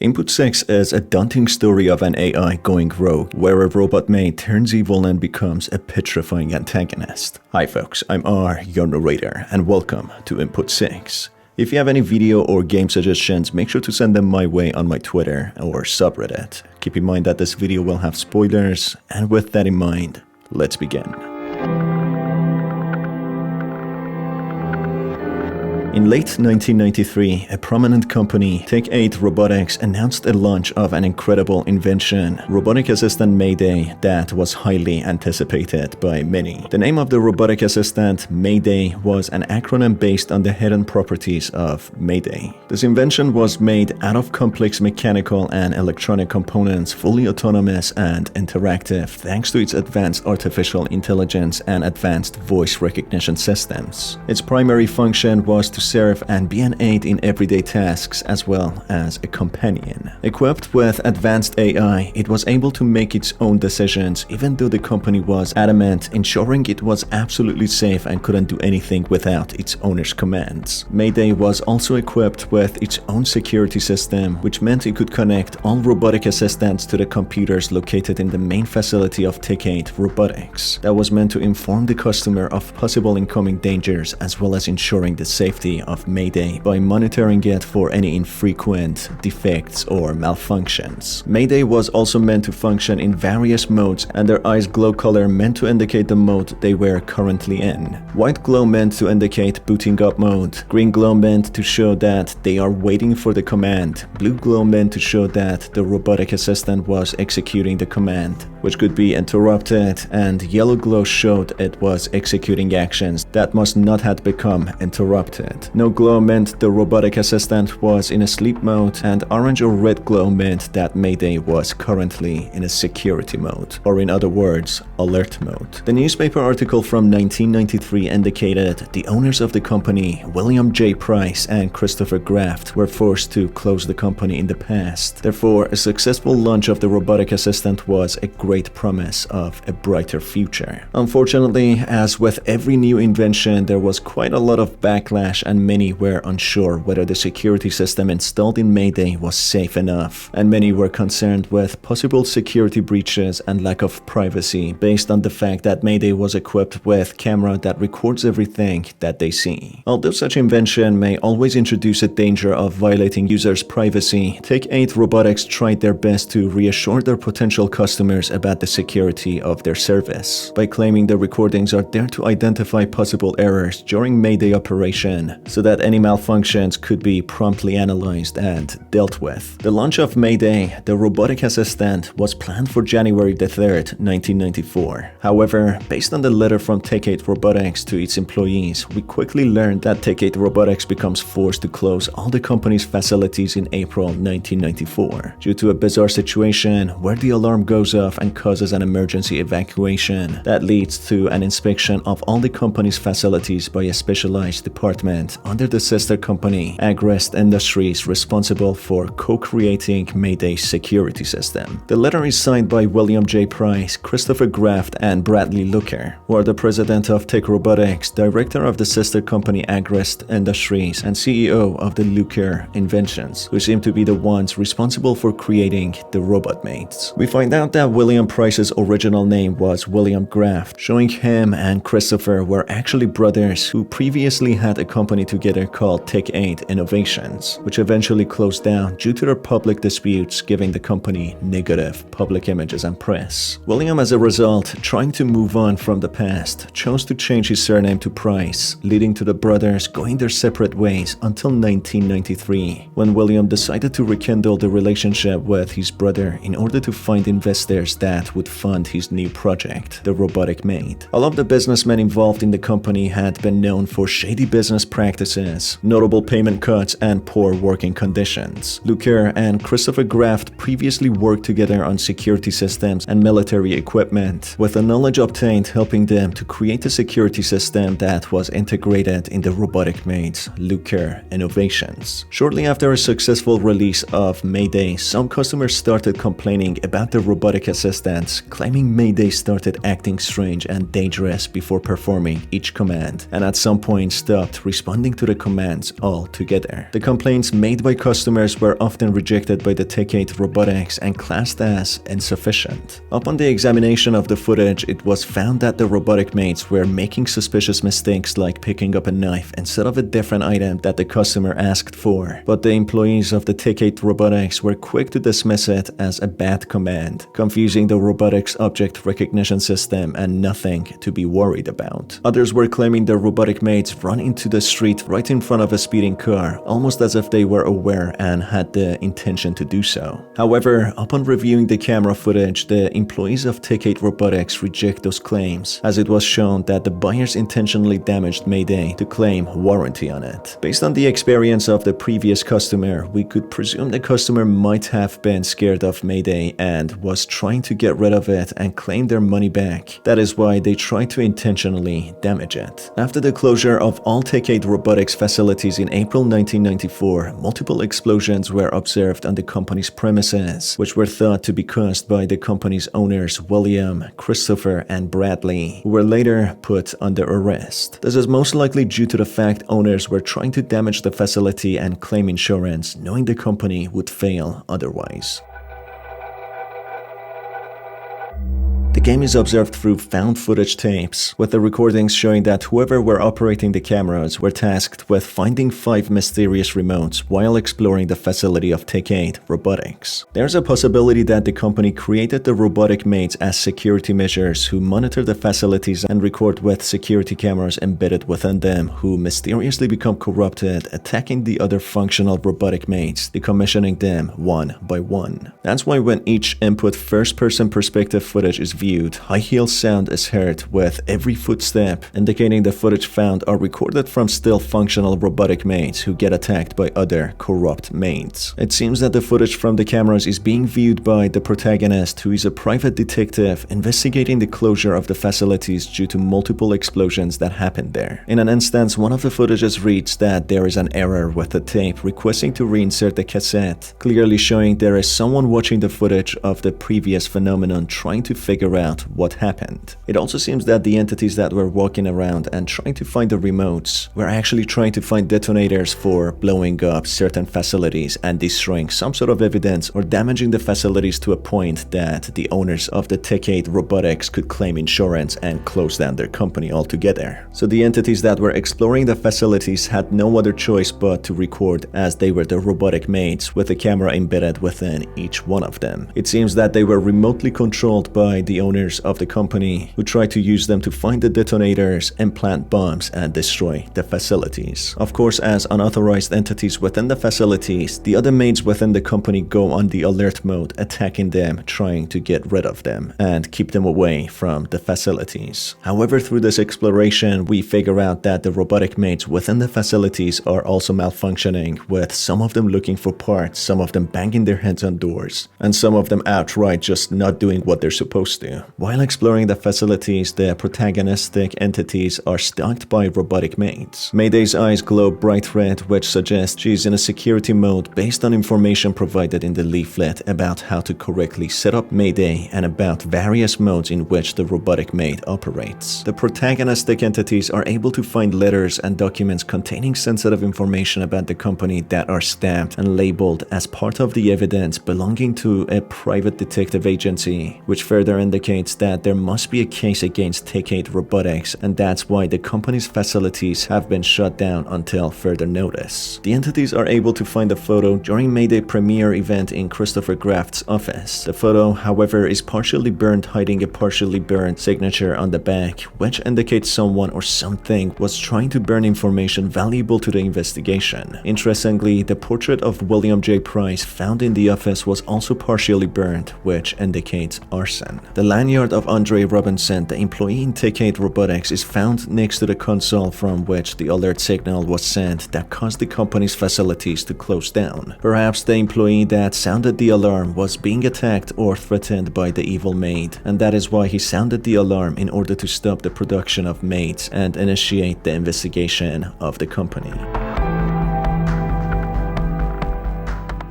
INPUT6 is a daunting story of an AI going rogue, where a robot maid turns evil and becomes a petrifying antagonist. Hi folks, I'm R, your narrator, and welcome to INPUT6. If you have any video or game suggestions, make sure to send them my way on my Twitter or subreddit. Keep in mind that this video will have spoilers, and with that in mind, let's begin. In late 1993, a prominent company, Tech8 Robotics, announced the launch of an incredible invention, robotic assistant Mayday, that was highly anticipated by many. The name of the robotic assistant, Mayday, was an acronym based on the hidden properties of Mayday. This invention was made out of complex mechanical and electronic components, fully autonomous and interactive, thanks to its advanced artificial intelligence and advanced voice recognition systems. Its primary function was to serve and be an aid in everyday tasks as well as a companion. Equipped with advanced AI, it was able to make its own decisions, even though the company was adamant, ensuring it was absolutely safe and couldn't do anything without its owner's commands. Mayday was also equipped with its own security system, which meant it could connect all robotic assistants to the computers located in the main facility of Tech8 Robotics. That was meant to inform the customer of possible incoming dangers as well as ensuring the safety of Mayday by monitoring it for any infrequent defects or malfunctions. Mayday was also meant to function in various modes, and their eyes glow color meant to indicate the mode they were currently in. White glow meant to indicate booting up mode. Green glow meant to show that they are waiting for the command. Blue glow meant to show that the robotic assistant was executing the command, which could be interrupted, and yellow glow showed it was executing actions that must not have become interrupted. No glow meant the robotic assistant was in a sleep mode, and orange or red glow meant that Mayday was currently in a security mode, or in other words, alert mode. The newspaper article from 1993 indicated the owners of the company, William J. Price and Christopher Graft, were forced to close the company in the past. Therefore, a successful launch of the robotic assistant was a great promise of a brighter future. Unfortunately, as with every new invention, there was quite a lot of backlash, and many were unsure whether the security system installed in Mayday was safe enough, and many were concerned with possible security breaches and lack of privacy based on the fact that Mayday was equipped with a camera that records everything that they see. Although such invention may always introduce a danger of violating users' privacy, Tech8 Robotics tried their best to reassure their potential customers about the security of their service by claiming the recordings are there to identify possible errors during Mayday operation, so that any malfunctions could be promptly analyzed and dealt with. The launch of Mayday, the robotic assistant, was planned for January 3rd, 1994. However, based on the letter from Tech8 Robotics to its employees, we quickly learned that Tech8 Robotics becomes forced to close all the company's facilities in April 1994 due to a bizarre situation where the alarm goes off and causes an emergency evacuation that leads to an inspection of all the company's facilities by a specialized department under the sister company, Agrest Industries, responsible for co-creating Mayday's security system. The letter is signed by William J. Price, Christopher Graft, and Bradley Looker, who are the president of Tech Robotics, director of the sister company Agrest Industries, and CEO of the Looker Inventions, who seem to be the ones responsible for creating the robot maids. We find out that William Price's original name was William Graft, showing him and Christopher were actually brothers who previously had a company together called Tech8 Innovations, which eventually closed down due to their public disputes, giving the company negative public images and press. William, as a result, trying to move on from the past, chose to change his surname to Price, leading to the brothers going their separate ways until 1993, when William decided to rekindle the relationship with his brother in order to find investors that would fund his new project, the robotic maid. All of the businessmen involved in the company had been known for shady business practices, notable payment cuts, and poor working conditions. Looker and Christopher Graft previously worked together on security systems and military equipment, with the knowledge obtained helping them to create a security system that was integrated in the robotic maid's Looker Innovations. Shortly after a successful release of Mayday, some customers started complaining about the robotic assistants, claiming Mayday started acting strange and dangerous before performing each command, and at some point stopped responding responding to the commands altogether. The complaints made by customers were often rejected by the Tech8 robotics and classed as insufficient. Upon the examination of the footage, it was found that the robotic maids were making suspicious mistakes like picking up a knife instead of a different item that the customer asked for, but the employees of the Tech8 robotics were quick to dismiss it as a bad command, confusing the robotics object recognition system and nothing to be worried about. Others were claiming the robotic maids run into the street right in front of a speeding car, almost as if they were aware and had the intention to do so. However, upon reviewing the camera footage, the employees of Tech8 robotics reject those claims, as it was shown that the buyers intentionally damaged Mayday to claim warranty on it. Based on the experience of the previous customer, we could presume the customer might have been scared of Mayday and was trying to get rid of it and claim their money back. That is why they tried to intentionally damage it. After the closure of all Tech8 robotics facilities in April 1994, multiple explosions were observed on the company's premises, which were thought to be caused by the company's owners William, Christopher, and Bradley, who were later put under arrest. This is most likely due to the fact owners were trying to damage the facility and claim insurance, knowing the company would fail otherwise. The game is observed through found footage tapes, with the recordings showing that whoever were operating the cameras were tasked with finding 5 mysterious remotes while exploring the facility of Tech8 robotics. There's a possibility that the company created the robotic maids as security measures who monitor the facilities and record with security cameras embedded within them, who mysteriously become corrupted, attacking the other functional robotic maids, decommissioning them one by one. That's why when each input first-person perspective footage is viewed, high-heel sound is heard with every footstep, indicating the footage found are recorded from still functional robotic maids who get attacked by other corrupt maids. It seems that the footage from the cameras is being viewed by the protagonist, who is a private detective investigating the closure of the facilities due to multiple explosions that happened there. In an instance, one of the footages reads that there is an error with the tape requesting to reinsert the cassette, clearly showing there is someone watching the footage of the previous phenomenon trying to figure out what happened. It also seems that the entities that were walking around and trying to find the remotes were actually trying to find detonators for blowing up certain facilities and destroying some sort of evidence or damaging the facilities to a point that the owners of the Tech8 robotics could claim insurance and close down their company altogether. So the entities that were exploring the facilities had no other choice but to record, as they were the robotic maids with a camera embedded within each one of them. It seems that they were remotely controlled by the owners of the company, who tried to use them to find the detonators, implant bombs, and destroy the facilities. Of course, as unauthorized entities within the facilities, the other maids within the company go on the alert mode, attacking them, trying to get rid of them and keep them away from the facilities. However, through this exploration, we figure out that the robotic maids within the facilities are also malfunctioning, with some of them looking for parts, some of them banging their heads on doors, and some of them outright just not doing what they're supposed to. While exploring the facilities, the protagonistic entities are stalked by robotic maids. Mayday's eyes glow bright red, which suggests she's in a security mode based on information provided in the leaflet about how to correctly set up Mayday and about various modes in which the robotic maid operates. The protagonistic entities are able to find letters and documents containing sensitive information about the company that are stamped and labeled as part of the evidence belonging to a private detective agency, which further indicates that there must be a case against Tech8 robotics, and that's why the company's facilities have been shut down until further notice. The entities are able to find a photo during Mayday premiere event in Christopher Graft's office. The photo, however, is partially burned, hiding a partially burned signature on the back, which indicates someone or something was trying to burn information valuable to the investigation. Interestingly, the portrait of William J. Price found in the office was also partially burned, which indicates arson. The lanyard of Andre Robinson, the employee in Tech8 Robotics, is found next to the console from which the alert signal was sent that caused the company's facilities to close down. Perhaps the employee that sounded the alarm was being attacked or threatened by the evil maid, and that is why he sounded the alarm in order to stop the production of maids and initiate the investigation of the company.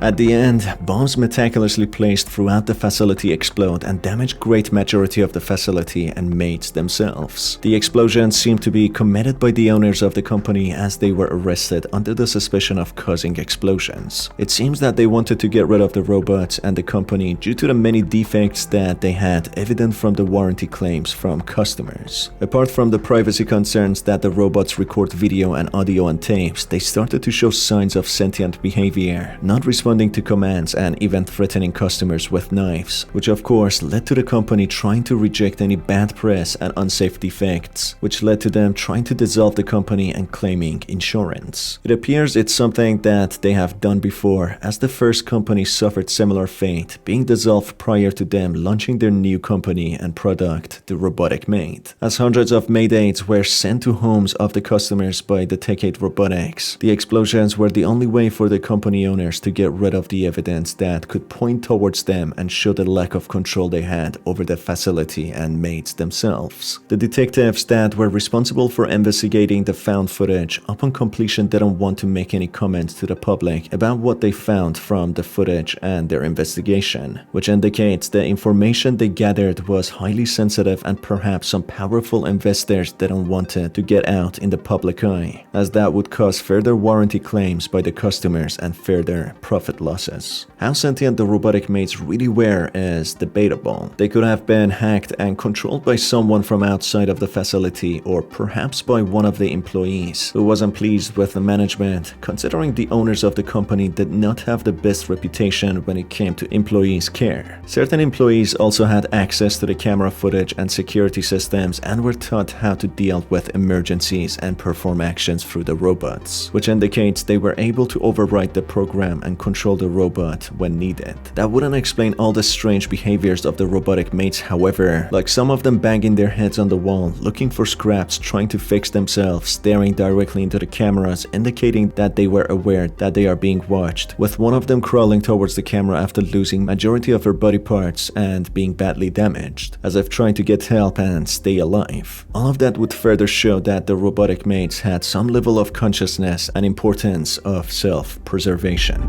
At the end, bombs meticulously placed throughout the facility explode and damage great majority of the facility and maids themselves. The explosions seem to be committed by the owners of the company as they were arrested under the suspicion of causing explosions. It seems that they wanted to get rid of the robots and the company due to the many defects that they had evident from the warranty claims from customers. Apart from the privacy concerns that the robots record video and audio on tapes, they started to show signs of sentient behavior, not responding to commands and even threatening customers with knives, which of course led to the company trying to reject any bad press and unsafe defects, which led to them trying to dissolve the company and claiming insurance. It appears it's something that they have done before, as the first company suffered similar fate, being dissolved prior to them launching their new company and product, the robotic maid. As hundreds of Maydays were sent to homes of the customers by the Tech 8 Robotics, the explosions were the only way for the company owners to get rid of the evidence that could point towards them and show the lack of control they had over the facility and maids themselves. The detectives that were responsible for investigating the found footage upon completion didn't want to make any comments to the public about what they found from the footage and their investigation, which indicates the information they gathered was highly sensitive and perhaps some powerful investors didn't want it to get out in the public eye, as that would cause further warranty claims by the customers and further profit losses. How sentient the robotic maids really were is debatable. They could have been hacked and controlled by someone from outside of the facility, or perhaps by one of the employees who wasn't pleased with the management, considering the owners of the company did not have the best reputation when it came to employees' care. Certain employees also had access to the camera footage and security systems and were taught how to deal with emergencies and perform actions through the robots, which indicates they were able to override the program and control the robot when needed. That wouldn't explain all the strange behaviors of the robotic maids, however, like some of them banging their heads on the wall, looking for scraps, trying to fix themselves, staring directly into the cameras, indicating that they were aware that they are being watched, with one of them crawling towards the camera after losing majority of her body parts and being badly damaged, as if trying to get help and stay alive. All of that would further show that the robotic maids had some level of consciousness and importance of self-preservation.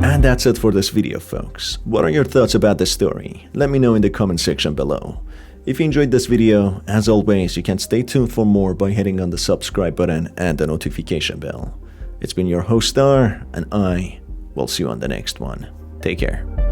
And that's it for this video, folks. What are your thoughts about this story? Let me know in the comment section below. If you enjoyed this video, as always, you can stay tuned for more by hitting on the subscribe button and the notification bell. It's been your host Star, and I will see you on the next one. Take care.